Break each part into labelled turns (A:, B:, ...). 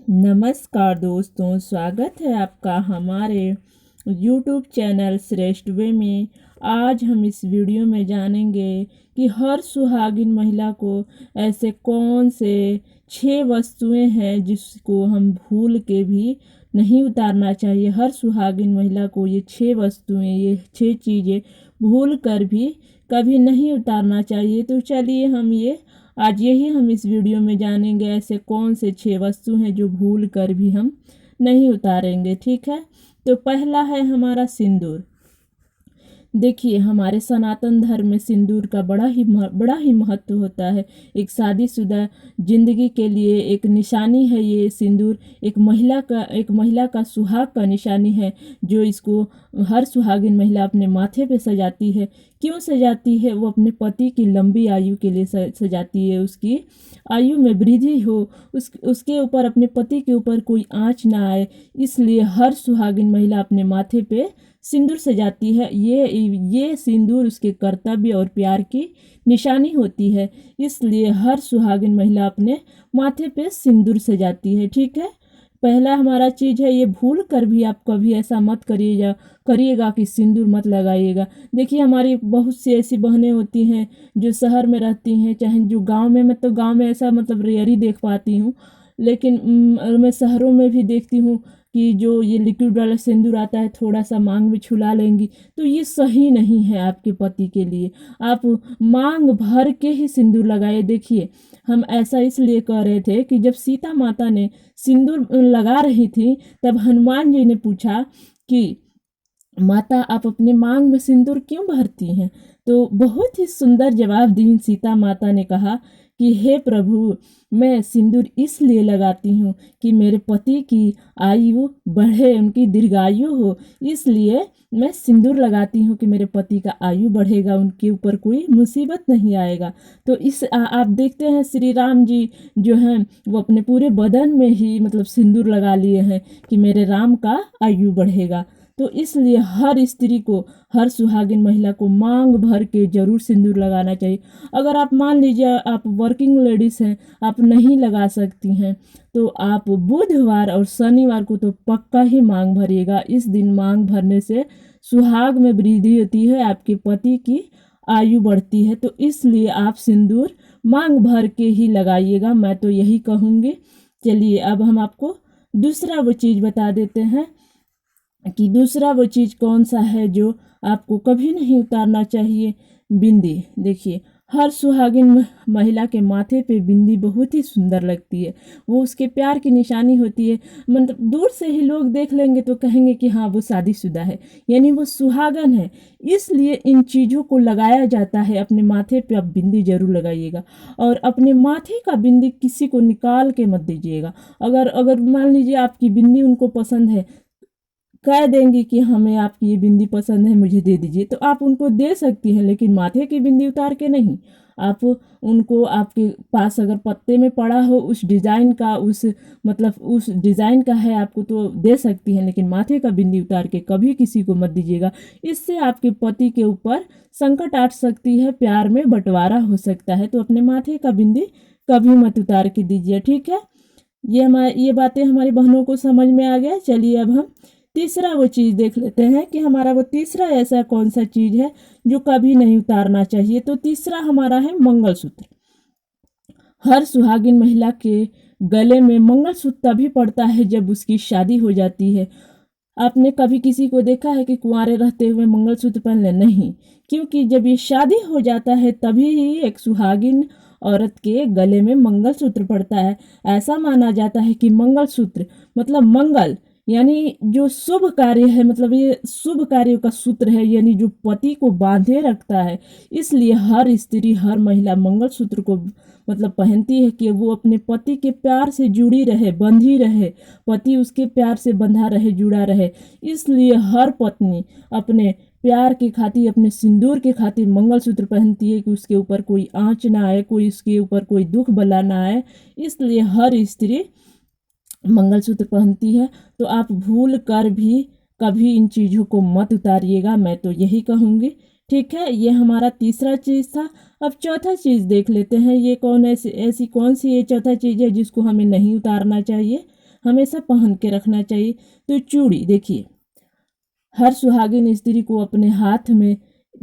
A: नमस्कार दोस्तों, स्वागत है आपका हमारे YouTube चैनल श्रेष्ठ वे में। आज हम इस वीडियो में जानेंगे कि हर सुहागिन महिला को ऐसे कौन से 6 वस्तुएं हैं जिसको हम भूल के भी नहीं उतारना चाहिए। हर सुहागिन महिला को ये 6 वस्तुएं, ये 6 चीज़ें भूल कर भी कभी नहीं उतारना चाहिए। तो चलिए आज यही हम इस वीडियो में जानेंगे ऐसे कौन से 6 वस्तु हैं जो भूल कर भी हम नहीं उतारेंगे। ठीक है, तो पहला है हमारा सिंदूर। देखिए, हमारे सनातन धर्म में सिंदूर का बड़ा ही महत्व होता है। एक शादीशुदा जिंदगी के लिए एक निशानी है ये सिंदूर। एक महिला का सुहाग का निशानी है, जो इसको हर सुहागिन महिला अपने माथे पे सजाती है। क्यों सजाती है? वो अपने पति की लंबी आयु के लिए सजाती है, उसकी आयु में वृद्धि हो, उसके ऊपर, अपने पति के ऊपर कोई आँच ना आए, इसलिए हर सुहागिन महिला अपने माथे पे सिंदूर सजाती है। ये सिंदूर उसके कर्तव्य और प्यार की निशानी होती है, इसलिए हर सुहागिन महिला अपने माथे पे सिंदूर सजाती है। ठीक है, पहला हमारा चीज़ है ये। भूल कर भी आप कभी ऐसा मत करिएगा कि सिंदूर मत लगाइएगा। देखिए, हमारी बहुत सी ऐसी बहनें होती हैं जो शहर में रहती हैं, चाहे जो गांव में, मैं तो गांव में ऐसा रेयर ही देख पाती हूँ, लेकिन मैं शहरों में भी देखती हूँ कि जो ये लिक्विड वाला सिंदूर आता है, थोड़ा सा मांग में छुला लेंगी, तो ये सही नहीं है आपके पति के लिए। आप मांग भर के ही सिंदूर लगाए। देखिए, हम ऐसा इसलिए कह रहे थे कि जब सीता माता ने सिंदूर लगा रही थी, तब हनुमान जी ने पूछा कि माता, आप अपने मांग में सिंदूर क्यों भरती हैं? तो बहुत ही सुंदर जवाब दी सीता माता ने। कहा कि हे प्रभु, मैं सिंदूर इसलिए लगाती हूँ कि मेरे पति की आयु बढ़े, उनकी दीर्घायु हो, इसलिए मैं सिंदूर लगाती हूँ कि मेरे पति का आयु बढ़ेगा, उनके ऊपर कोई मुसीबत नहीं आएगा। तो आप देखते हैं श्री राम जी जो हैं वो अपने पूरे बदन में ही सिंदूर लगा लिए हैं कि मेरे राम का आयु बढ़ेगा। तो इसलिए हर स्त्री को, हर सुहागिन महिला को मांग भर के जरूर सिंदूर लगाना चाहिए। अगर आप मान लीजिए आप वर्किंग लेडीज़ हैं, आप नहीं लगा सकती हैं, तो आप बुधवार और शनिवार को तो पक्का ही मांग भरिएगा। इस दिन मांग भरने से सुहाग में वृद्धि होती है, आपके पति की आयु बढ़ती है। तो इसलिए आप सिंदूर मांग भर के ही लगाइएगा, मैं तो यही कहूँगी। चलिए, अब हम आपको दूसरा वो चीज़ बता देते हैं कि दूसरा वो चीज़ कौन सा है जो आपको कभी नहीं उतारना चाहिए। बिंदी। देखिए, हर सुहागिन महिला के माथे पे बिंदी बहुत ही सुंदर लगती है, वो उसके प्यार की निशानी होती है। दूर से ही लोग देख लेंगे तो कहेंगे कि हाँ, वो शादीशुदा है, यानी वो सुहागन है। इसलिए इन चीज़ों को लगाया जाता है। अपने माथे पे आप बिंदी जरूर लगाइएगा, और अपने माथे का बिंदी किसी को निकाल के मत दीजिएगा। अगर मान लीजिए आपकी बिंदी उनको पसंद है, कह देंगी कि हमें आपकी ये बिंदी पसंद है, मुझे दे दीजिए, तो आप उनको दे सकती हैं, लेकिन माथे की बिंदी उतार के नहीं। आप उनको, आपके पास अगर पत्ते में पड़ा हो उस डिज़ाइन का, उस डिज़ाइन का है, आपको तो दे सकती हैं, लेकिन माथे का बिंदी उतार के कभी किसी को मत दीजिएगा। इससे आपके पति के ऊपर संकट आ सकती है, प्यार में बंटवारा हो सकता है। तो अपने माथे का बिंदी कभी मत उतार के दीजिए। ठीक है, ये बातें हमारी बहनों को समझ में आ गया। चलिए, अब हम तीसरा वो चीज़ देख लेते हैं कि हमारा वो तीसरा ऐसा कौन सा चीज़ है जो कभी नहीं उतारना चाहिए। तो तीसरा हमारा है मंगलसूत्र। हर सुहागिन महिला के गले में मंगलसूत्र तभी पड़ता है जब उसकी शादी हो जाती है। आपने कभी किसी को देखा है कि कुंवारे रहते हुए मंगलसूत्र पहन ले? नहीं, क्योंकि जब ये शादी हो जाता है तभी ही एक सुहागिन औरत के गले में मंगलसूत्र पड़ता है। ऐसा माना जाता है कि मंगलसूत्र मंगल, यानी जो शुभ कार्य है, ये शुभ कार्यों का सूत्र है, यानी जो पति को बांधे रखता है। इसलिए हर स्त्री, हर महिला मंगलसूत्र को पहनती है कि वो अपने पति के प्यार से जुड़ी रहे, बंधी रहे, पति उसके प्यार से बंधा रहे, जुड़ा रहे। इसलिए हर पत्नी अपने प्यार के खातिर, अपने सिंदूर के खातिर मंगलसूत्र पहनती है कि उसके ऊपर कोई आँच ना आए, उसके ऊपर कोई दुख बला ना आए। इसलिए हर स्त्री मंगलसूत्र पहनती है। तो आप भूल कर भी कभी इन चीज़ों को मत उतारिएगा, मैं तो यही कहूँगी। ठीक है, ये हमारा तीसरा चीज़ था। अब चौथा चीज़ देख लेते हैं। ये ऐसी कौन सी ये चौथा चीज़ है जिसको हमें नहीं उतारना चाहिए। हमेशा पहन के रखना चाहिए। तो चूड़ी देखिए, हर सुहागिन स्त्री को अपने हाथ में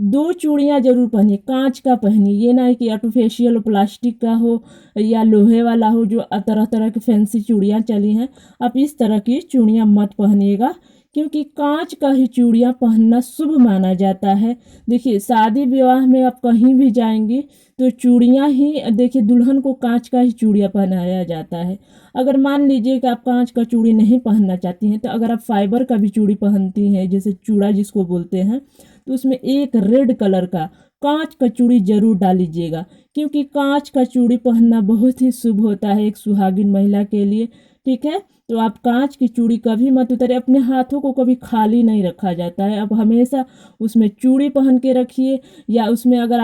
A: 2 चूड़ियाँ ज़रूर पहनिए, काँच का पहनिए। ये ना है कि आर्टिफिशियल प्लास्टिक का हो या लोहे वाला हो, जो तरह तरह की फैंसी चूड़ियाँ चली हैं। आप इस तरह की चूड़ियाँ मत पहनिएगा, क्योंकि काँच का ही चूड़ियाँ पहनना शुभ माना जाता है। देखिए, शादी विवाह में आप कहीं भी जाएंगी तो चूड़ियाँ ही, देखिए दुल्हन को काँच का ही चूड़ियाँ पहनाया जाता है। अगर मान लीजिए कि आप काँच का चूड़ी नहीं पहनना चाहती हैं, तो अगर आप फाइबर का भी चूड़ी पहनती हैं, जैसे चूड़ा जिसको बोलते हैं, तो उसमें एक रेड कलर का कांच का चूड़ी जरूर डाल लीजिएगा, क्योंकि कांच का चूड़ी पहनना बहुत ही शुभ होता है एक सुहागिन महिला के लिए। ठीक है, तो आप कांच की चूड़ी कभी मत उतारिए। अपने हाथों को कभी खाली नहीं रखा जाता है, अब हमेशा उसमें चूड़ी पहन के रखिए। या उसमें अगर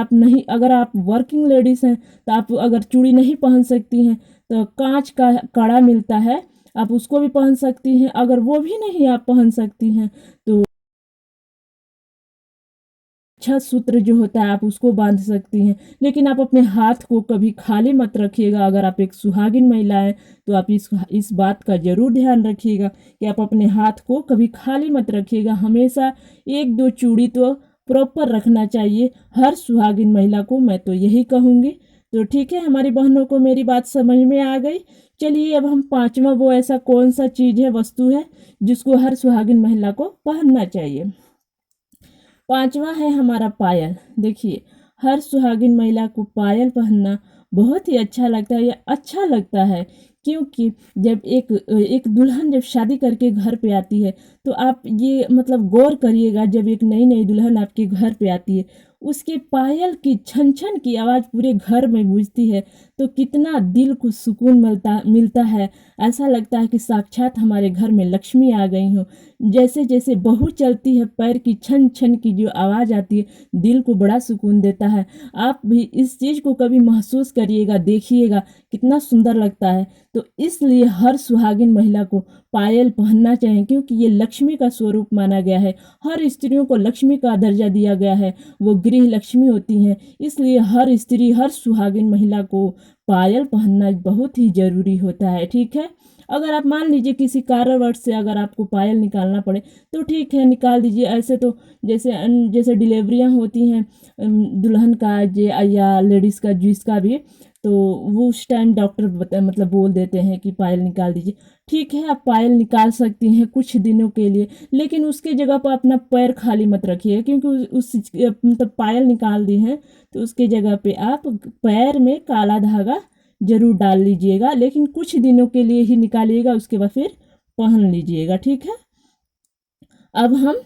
A: आप वर्किंग लेडीज़ हैं, तो आप अगर चूड़ी नहीं पहन सकती हैं, तो कांच का कड़ा मिलता है, आप उसको भी पहन सकती हैं। अगर वो भी नहीं आप पहन सकती हैं, तो अच्छा सूत्र जो होता है आप उसको बांध सकती हैं। लेकिन आप अपने हाथ को कभी खाली मत रखिएगा। अगर आप एक सुहागिन महिला हैं, तो आप इस बात का ज़रूर ध्यान रखिएगा कि आप अपने हाथ को कभी खाली मत रखिएगा। हमेशा 1-2 चूड़ी तो प्रॉपर रखना चाहिए हर सुहागिन महिला को, मैं तो यही कहूँगी। तो ठीक है, हमारी बहनों को मेरी बात समझ में आ गई। चलिए, अब हम पाँचवा, वो ऐसा कौन सा चीज़ है, वस्तु है, जिसको हर सुहागिन महिला को पहनना चाहिए। पांचवा है हमारा पायल। देखिए, हर सुहागिन महिला को पायल पहनना बहुत ही अच्छा लगता है। या अच्छा लगता है क्योंकि जब एक एक दुल्हन जब शादी करके घर पे आती है, तो आप ये मतलब गौर करिएगा, जब एक नई नई दुल्हन आपके घर पे आती है, उसके पायल की छन छन की आवाज़ पूरे घर में गूंजती है, तो कितना दिल को सुकून मिलता है। ऐसा लगता है कि साक्षात हमारे घर में लक्ष्मी आ गई हो। जैसे जैसे बहू चलती है, पैर की छन छन की जो आवाज़ आती है, दिल को बड़ा सुकून देता है। आप भी इस चीज़ को कभी महसूस करिएगा, देखिएगा कितना सुंदर लगता है। तो इसलिए हर सुहागिन महिला को पायल पहनना चाहिए, क्योंकि ये लक्ष्मी का स्वरूप माना गया है। हर स्त्रियों को लक्ष्मी का दर्जा दिया गया है, वो गृह लक्ष्मी होती हैं। इसलिए हर स्त्री, हर सुहागिन महिला को पायल पहनना बहुत ही ज़रूरी होता है। ठीक है, अगर आप मान लीजिए किसी कारणवश से अगर आपको पायल निकालना पड़े, तो ठीक है, निकाल दीजिए। ऐसे तो जैसे डिलीवरियां होती हैं दुल्हन का या लेडीज़ का, जिसका भी, तो वो उस टाइम डॉक्टर मतलब बोल देते हैं कि पायल निकाल दीजिए। ठीक है, आप पायल निकाल सकती हैं कुछ दिनों के लिए, लेकिन उसके जगह पर अपना पैर खाली मत रखिए, क्योंकि मतलब पायल निकाल दी है, तो उसके जगह पे आप पैर में काला धागा जरूर डाल लीजिएगा, लेकिन कुछ दिनों के लिए ही निकालिएगा, उसके बाद फिर पहन लीजिएगा। ठीक है, अब हम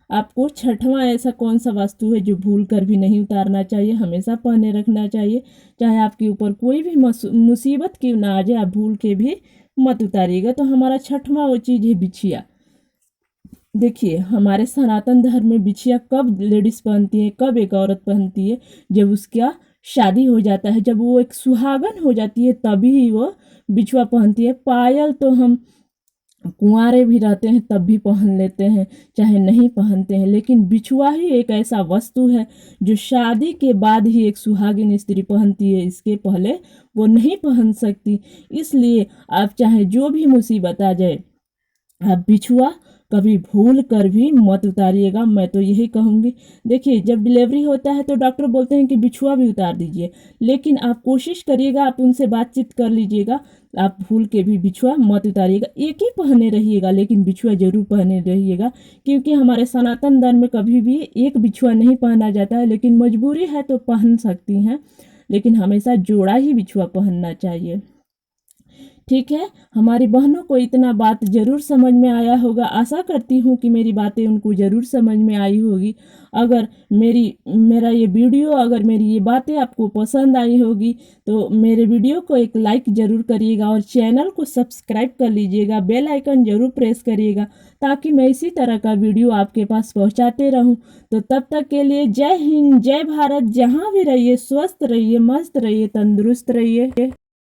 A: आपको छठवां ऐसा कौन सा वस्तु है जो भूल कर भी नहीं उतारना चाहिए, हमेशा पहने रखना चाहिए, चाहे आपके ऊपर कोई भी मुसीबत क्यों ना आ जाए, आप भूल के भी मत उतारिएगा। तो हमारा छठवां वो चीज़ है बिछिया। देखिए, हमारे सनातन धर्म में बिछिया कब लेडीज पहनती है, कब एक औरत पहनती है, जब उसका शादी हो जाता है, जब वो एक सुहागन हो जाती है, तभी वो बिछुआ पहनती है। पायल तो हम कुंवारे भी रहते हैं तब भी पहन लेते हैं, चाहे नहीं पहनते हैं, लेकिन बिछुआ ही एक ऐसा वस्तु है जो शादी के बाद ही एक सुहागिन स्त्री पहनती है, इसके पहले वो नहीं पहन सकती। इसलिए आप चाहे जो भी मुसीबत आ जाए, आप बिछुआ कभी भूल कर भी मत उतारिएगा, मैं तो यही कहूँगी। देखिए, जब डिलीवरी होता है तो डॉक्टर बोलते हैं कि बिछुआ भी उतार दीजिए, लेकिन आप कोशिश करिएगा, आप उनसे बातचीत कर लीजिएगा, आप भूल के भी बिछुआ मत उतारिएगा। एक ही पहने रहिएगा, लेकिन बिछुआ जरूर पहने रहिएगा, क्योंकि हमारे सनातन धर्म में कभी भी एक बिछुआ नहीं पहना जाता है, लेकिन मजबूरी है तो पहन सकती हैं, लेकिन हमेशा जोड़ा ही बिछुआ पहनना चाहिए। ठीक है, हमारी बहनों को इतना बात ज़रूर समझ में आया होगा। आशा करती हूँ कि मेरी बातें उनको ज़रूर समझ में आई होगी। अगर मेरा ये वीडियो, अगर मेरी ये बातें आपको पसंद आई होगी, तो मेरे वीडियो को एक लाइक ज़रूर करिएगा और चैनल को सब्सक्राइब कर लीजिएगा, बेल आइकन ज़रूर प्रेस करिएगा, ताकि मैं इसी तरह का वीडियो आपके पास पहुँचाते रहूँ। तो तब तक के लिए जय हिंद, जय भारत। जहाँ भी रहिए स्वस्थ रहिए, मस्त रहिए, तंदुरुस्त रहिए।